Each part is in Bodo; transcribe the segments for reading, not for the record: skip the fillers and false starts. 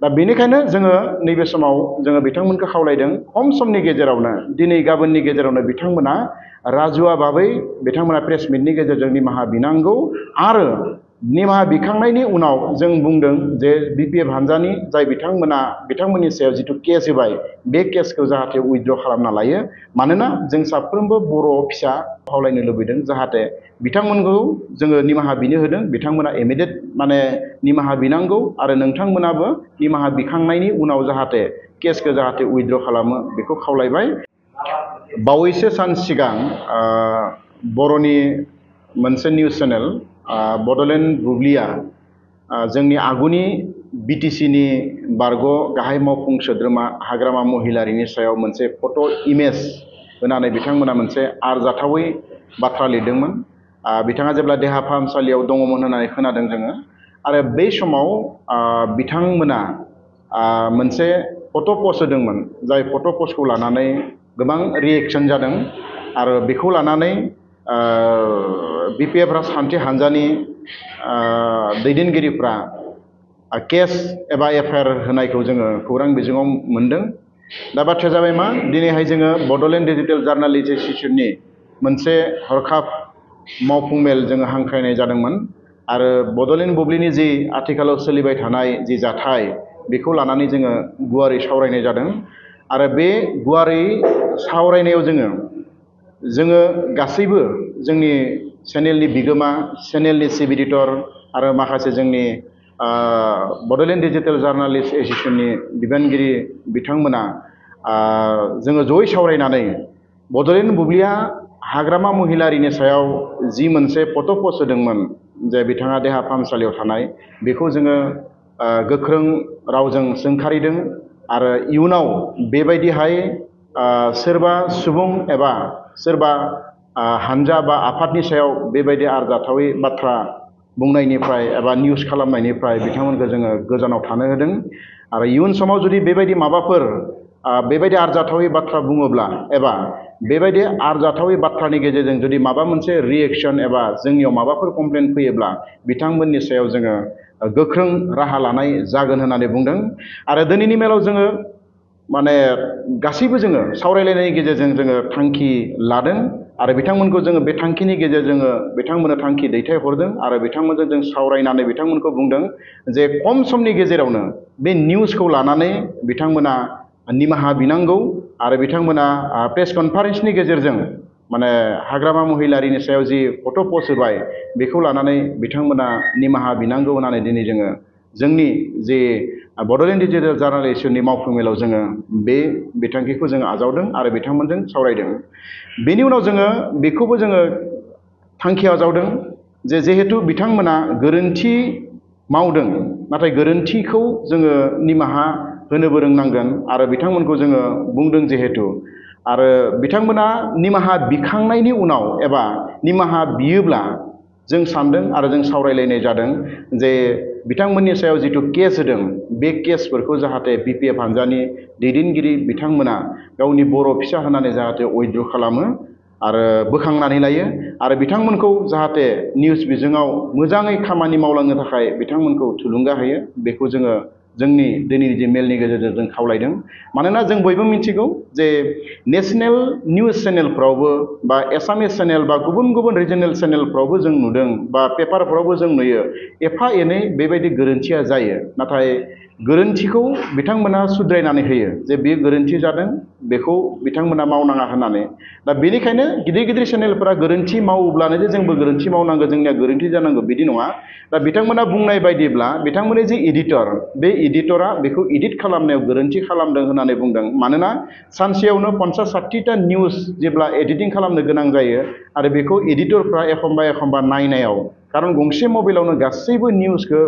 दा बेनिखायनो जोङो नैबे समाव जोङो बिथांमोनखौ खावलायदों खम समनि गेजेरावनो दिनै गाबोननि गेजेरावनो बिथांमोना राजुआ बाबै बिथांमोना प्रेस मिटनि गेजेरजों निमाहा बिनांगौ आरो निमाहा बिखांनायनि उनाव जों बुंदों जे बिपिएफ हानजानि जाय बिथांमोननि सायाव जिथु केस होबाय बे केसखौ जाहाथे उइथड्र खालामना लायो मानोना जों साफ्रोमबो बर' फिसा खावलायनो लुबैदों जाहाथे बिथांमोनखौ जोङो निमाहा बिनो होदों बिथांमोना इमिडिएट निमाहा बिनांगौ आरो नोंथांमोनाबो निमाहा बिखांनायनि उनाव जाहाथे केसखौ जाहाथे उइथड्र खालामो बेखौ खावलायबाय। बावैसो सान सिगां बर'नि मोनसे निउस चेनेल बड'लेण्ड बुब्लिया जोंनि आगुनि बिटिसिनि बारग' गाहाय मावफुं सोद्रोमा हाग्रामा महिलारिनि सायाव मोनसे फट' इमेज होनानै बिथांमोना मोनसे आरजाथावै बाथ्रा लिरदोंमोन। बिथाङा जेब्ला देहा फाहामसालियाव दङमोन होननानै खोनादों जोङो आरो बै समाव बिथांमोना मोनसे फट' पस्ट होदोंमोन जाय फट' पस्टखौ लानानै गोबां रिएक्सन जादों आरो बेखौ लानानै बिपिएफ राजखान्थि हान्जानि दैदेनगिरिफ्रा केस एबा एफआइआर होनायखौ जोङो खौरां बिजोङाव मोन्दों। दा बाथ्राया जाबाय मा दिनैहाय जोङो बड'लेण्ड डिजिटेल जार्नालिस्ट एस'सिएशननि मोनसे हरखाब मावफुं मेल जोङो हांख्रायनाय जादोंमोन आरो बड'लेण्ड बुब्लिनि जि आथिखालाव सोलिबाय थानाय जि जाथाय बेखौ लानानै जोङो गुवारै सावरायनाय जादों आरो बे गुवारै सावरायनायाव जोङो गासैबो जोंनि चेनेलनि बिगोमा चेनेलनि चिफ एडिटर आरो माखासे जोंनि बड'लेण्ड डिजिटेल जार्नालिस्ट एस'सिएशननि बिबानगिरि बिथांमोना जोङो जयै सावरायनानै बड'लेण्ड बुब्लिया हाग्रामा महिलारिनि सायाव जि मोनसे फट' पस्ट होदोंमोन जे बिथाङा देहा फाहामसालियाव थानाय बेखौ जोङो गोख्रों रावजों सोंखारिदों आरो इयुनाव बेबायदिहाय सोरबा सुबुं एबा सोरबा हानजा बा आफादनि सायाव बेबायदि आरजाथावै बाथ्रा बुंनायनिफ्राय एबा निउस खालामनायनिफ्राय बिथांमोनखौ जोङो गोजानाव थानो होदों आरो इयुन समाव जुदि बेबायदि माबाफोर बेबायदि आरजाथावै बाथ्रा बुङोब्ला एबा बेबायदि आरजाथावै बाथ्रानि गेजेरजों जुदि माबा मोनसे रिएक्सन एबा जोंनियाव माबाफोर कमप्लेन फैयोब्ला बिथांमोननि सायाव जोङो गोख्रों राहा लानाय जागोन होननानै बुंदों आरो दिनैनि मेलाव जोङो गासैबो जोङो सावरायलायनायनि गेजेरजों जोङो थांखि लादों आरो बिथांमोनखौ जोङो बे थांखिनि गेजेरजों बिथांमोननो थांखि दैथायहरदों आरो बिथांमोनजों जों सावरायनानै बिथांमोनखौ बुंदों जे खम समनि गेजेरावनो बे निउसखौ लानानै बिथांमोना निमाहा बिनांगौ आरो बिथांमोना प्रेस कनफारेन्सनि गेजेरजों हाग्रामा महिलारिनि सायाव जि फट' पस्ट होबाय बेखौ लानानै बिथांमोना निमाहा बिनांगौ होननानै दिनै जोङो जोंनि जे बड'लेण्ड डिजिटेल जार्नालिस्टनि मावफुं मेलाव जोङो बे बिथांखिखौ जोङो आजावदों आरो बिथांमोनजों सावरायदों। बेनि उनाव जोङो बेखौबो जोङो थांखि आजावदों जे जिहेतु बिथांमोना गोरोन्थि मावदों नाथाय गोरोन्थिखौ जोङो निमाहा होनोबो रोंनांगोन आरो बिथांमोनखौ जोङो बुंदों जिहेतु आरो बिथांमोना निमाहा बिखांनायनि उनाव एबा निमाहा बियोब्ला जों सानदों आरो जों सावरायलायनाय जादों जे बिथांमोननि सायाव जिथु केस होदों बे केसफोरखौ जाहाथे बिपिएफ हान्जानि दैदेनगिरि बिथांमोना गावनि बर' फिसा होनानै जाहाथे उइथड्र खालामो आरो बोखांनानै लायो आरो बिथांमोनखौ जाहाथे निउस बिजोङाव मोजाङै खामानि मावलांनो थाखाय बिथांमोनखौ थुलुंगा होयो बेखौ जोङो जोंनि दिनैनि जे मेलनि गेजेरजों जों खावलायदों। मानोना जों बयबो मिथिगौ जे नेसनेल निउस चेनेलफ्रावबो बा एसामिस चेनेल बा गुबुन गुबुन रिजनेल चेनेलफ्रावबो जों नुदों बा पेपारफ्रावबो जों नुयो एफा एनै बेबायदि गोरोन्थिया जायो नाथाय गोरोन्थिखौ बिथांमोना सुद्रायनानै होयो जे बेयो गोरोन्थि जादों बेखौ बिथांमोना मावनाङा होननानै। दा बेनिखायनो गिदिर गिदिर चेनेलफोरा गोरोन्थि मावोब्लानो जे जोंबो गोरोन्थि मावनांगौ जोंनिया गोरोन्थि जानांगौ बिदि नङा। दा बिथांमोना बुंनाय बायदिब्ला बिथांमोननि जे एडिटर बे एडिटरा बेखौ एडिट खालामनायाव गोरोन्थि खालामदों होननानै बुंदों। मानोना सानसेयावनो 50-60टा निउस जेब्ला एडिटिं खालामनो गोनां जायो आरो बेखौ एडिटरफ्रा एखमबा नायनायाव खारन गंसे मबाइलावनो गासैबो निउसखौ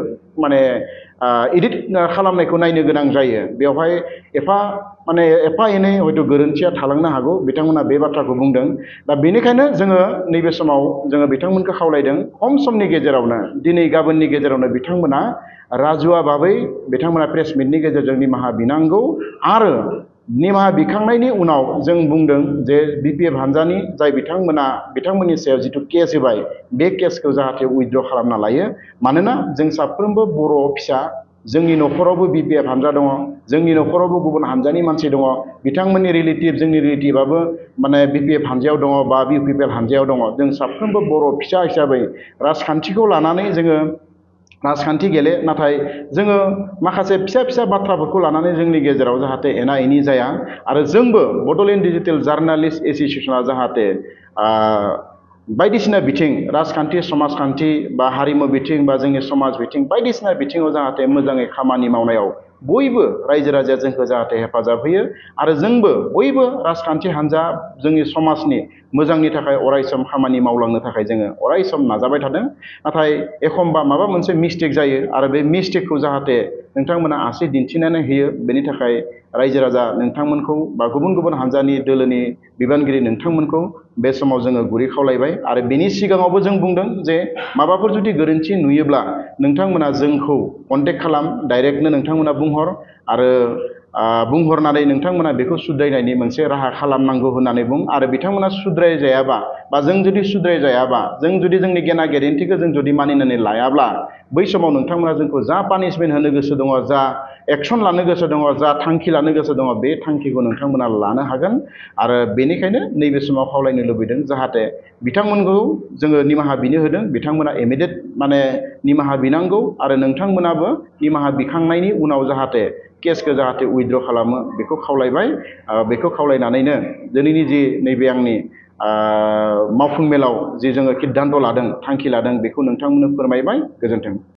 एडिट खालामनायखौ नायनो गोनां जायो बेवहाय एफा एनै हयथ' गोरोन्थिया थालांनो हागौ बिथांमोना बे बाथ्राखौ बुंदों। दा बेनिखायनो जोङो नैबे समाव जोङो बिथांमोनखौ खावलायदों खम समनि गेजेरावनो दिनै गाबोननि गेजेरावनो बिथांमोना राजुआ बाबै बिथांमोना प्रेस मिटनि गेजेरजों निमाहा बिनांगौ आरो निमाहा बिखांनायनि उनाव जों बुंदों जे बिपिएफ हान्जानि जाय बिथांमोननि सायाव जिथु केस होबाय बे केसखौ जाहाथे उइथड्र खालामना लायो। मानोना जों साफ्रोमबो बर' फिसा जोंनि न'खरावबो BPF हानजा दङ, जोंनि न'खरावबो गुबुन हानजानि मानसि दङ, बिथांमोननि रिलेटिभ जोंनि रिलेटिभआबो माने BPF हानजायाव दङ बा UPPL हानजायाव दङ। जों साफ्रोमबो बर' फिसा हिसाबै राजखान्थिखौ लानानै जोङो राजखान्थि गेले, नाथाय जोङो माखासे फिसा फिसा बाथ्राफोरखौ लानानै जोंनि गेजेराव जाहाथे एना एनि जाया आरो जोंबो बड'लेण्ड डिजिटेल जार्नालिस्ट एस'सिएशना जाहाथे बायदिसिना बिथिं राजखान्थि, समाजखान्थि बा हारिमु बिथिं बा जोंनि समाज बिथिं बायदिसिना बिथिङाव जाहाथे मोजाङै खामानि मावनायाव बयबो रायजो राजाया जोंखौ जाहाथे हेफाजाब होयो आरो जोंबो बयबो राजखान्थि हान्जा जोंनि समाजनि मोजांनि थाखाय अरायसम खामानि मावलांनो थाखाय जोङो अरायसम नाजाबाय थादों। नाथाय एखमबा माबा मोनसे मिस्टेक जायो आरो बे मिस्टेकखौ जाहाथे नोंथांमोना आसि दिन्थिनानै होयो, बेनि थाखाय रायजो राजा नोंथांमोनखौ बा गुबुन गुबुन हान्जानि दोलोनि बिबानगिरि नोंथांमोनखौ बे समाव जोङो गुरै खावलायबाय आरो बेनि सिगाङावबो जों बुंदों जे माबाफोर जुदि गोरोन्थि नुयोब्ला नोंथांमोना जोंखौ कन्टेक्ट खालाम, डाइरेक्टनो नोंथांमोना बुंहर आरो बुंहरनानै नोंथांमोना बेखौ सुद्रायनायनि मोनसे राहा खालामनांगौ होननानै बुं। आरो बिथांमोना सुद्रायजायाबा बा जों जुदि सुद्रायजायाबा, जों जुदि जोंनि गेना गेरेन्थिखौ जों जुदि मानिनानै लायाब्ला बै समाव नोंथांमोना जोंखौ जा पानिशमेन्ट होनो गोसो दङ, जा एक्सन लानो गोसो दङ, जा थांखि लानो गोसो दङ, बे थांखिखौ नोंथांमोना लानो हागोन। आरो बेनिखायनो नैबे समाव खावलायनो लुबैदों जाहाथे बिथांमोनखौ जोङो निमाहा बिनो होदों, बिथांमोना इमिडियेट माने निमाहा बिनांगौ आरो नोंथांमोनाबो निमाहा बिखांनायनि उनाव जाहाथे केसखौ जाहाथे उइथड्र खालामो बेखौ खावलायबाय। बेखौ खावलायनानैनो दिनैनि जि नैबे आंनि मावफुं मेलाव जि जोङो सिद्धान्त लादों, थांखि लादों, बेखौ नोंथांमोननो फोरमायबाय। गोजोन्थों।